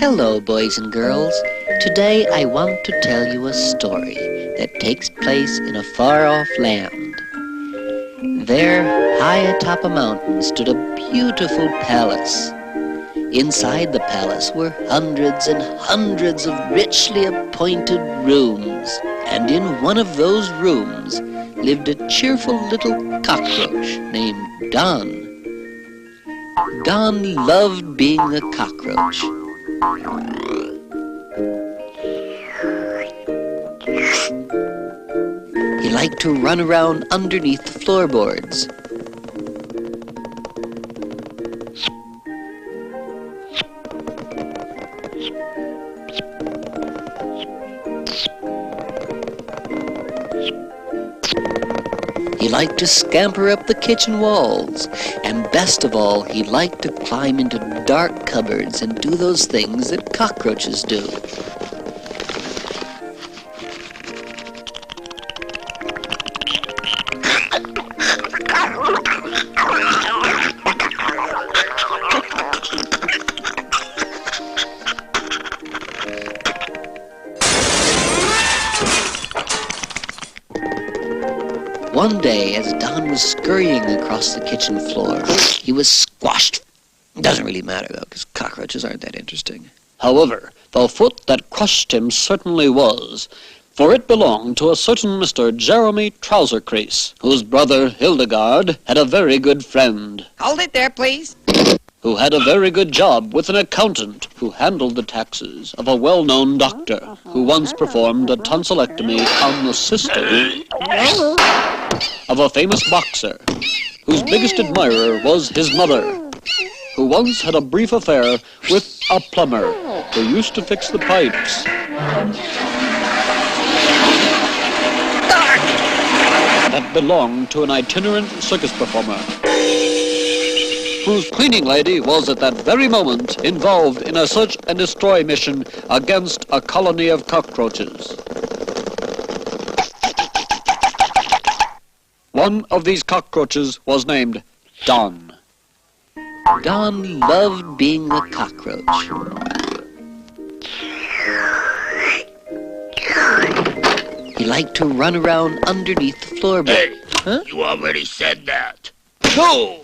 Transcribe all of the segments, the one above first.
Hello, boys and girls. Today I want to tell you a story that takes place in a far-off land. There, high atop a mountain, stood a beautiful palace. Inside the palace were hundreds and hundreds of richly appointed rooms, and in one of those rooms lived a cheerful little cockroach named Don. Don loved being a cockroach. He liked to run around underneath the floorboards. He liked to scamper up the kitchen walls, and best of all, he liked to climb into dark cupboards and do those things that cockroaches do. One day, as Don was scurrying across the kitchen floor, he was squashed. Doesn't really matter, though, because cockroaches aren't that interesting. However, the foot that crushed him certainly was, for it belonged to a certain Mr. Jeremy Trouser-Crease, whose brother Hildegard had a very good friend. Hold it there, please. Who had a very good job with an accountant who handled the taxes of a well-known doctor who once performed a tonsillectomy on the sister of a famous boxer whose biggest admirer was his mother, who once had a brief affair with a plumber who used to fix the pipes, that belonged to an itinerant circus performer, whose cleaning lady was at that very moment involved in a search and destroy mission against a colony of cockroaches. One of these cockroaches was named Don. Don loved being a cockroach. He liked to run around underneath the floorboard. Hey, huh? You already said that. Go!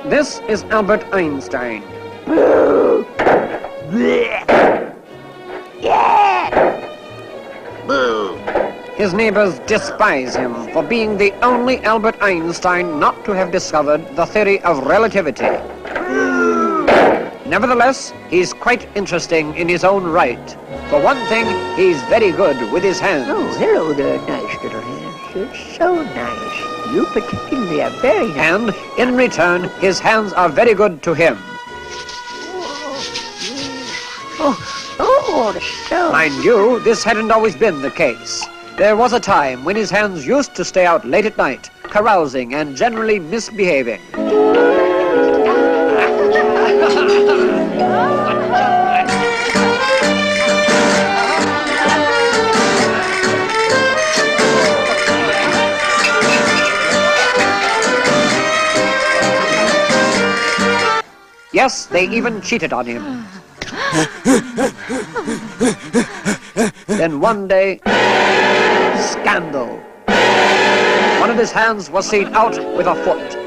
This is Albert Einstein. Boo! Yeah! Boo! His neighbors despise him for being the only Albert Einstein not to have discovered the theory of relativity. Nevertheless, he's quite interesting in his own right. For one thing, he's very good with his hands. Oh, hello there, nice little hands. You're so nice. You particularly are very nice. And, in return, his hands are very good to him. So... Mind you, this hadn't always been the case. There was a time when his hands used to stay out late at night, carousing and generally misbehaving. Yes, they even cheated on him. Then one day, scandal. One of his hands was seen out with a foot.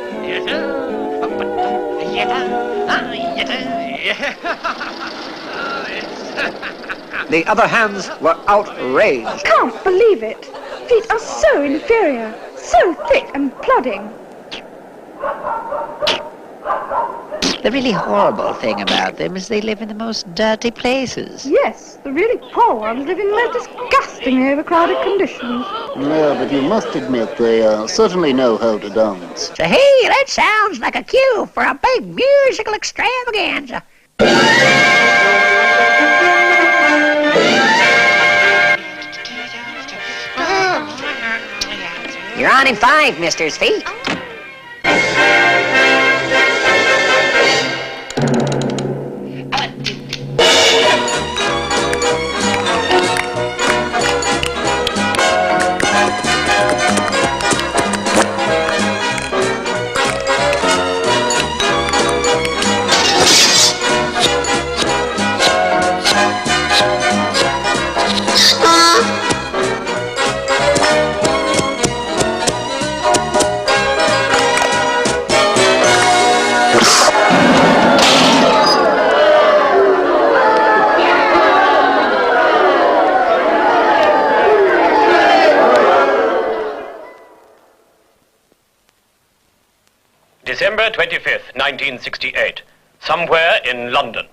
The other hands were outraged. I can't believe it. Feet are so inferior, so thick and plodding. The really horrible thing about them is they live in the most dirty places. Yes, the really poor ones live in the most disgustingly overcrowded conditions. Yeah, but you must admit they certainly know how to dance. So, hey, that sounds like a cue for a big musical extravaganza. You're on in 5, Mr. Feet. December 25th, 1968. Somewhere in London.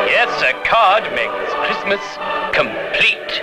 Yes, a card makes Christmas complete.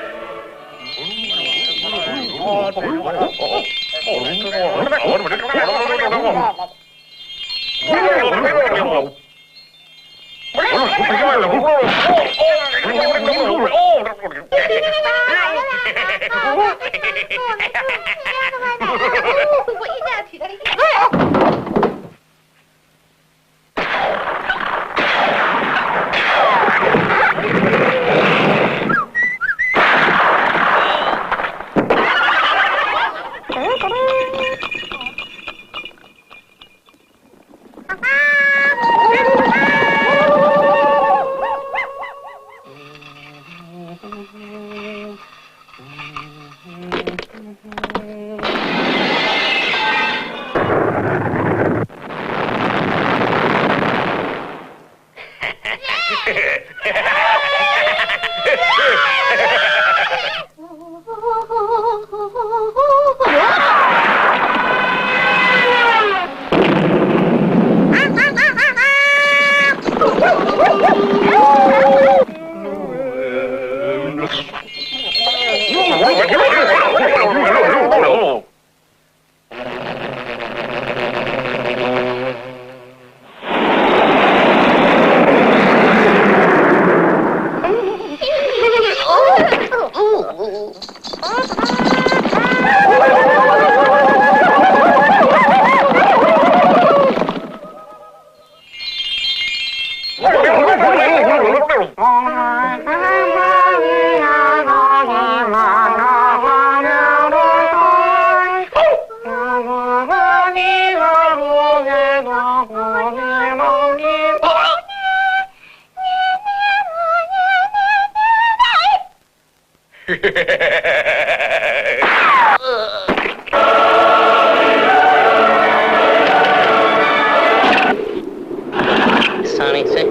Sonny, sir,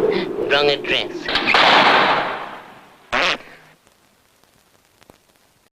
wrong address.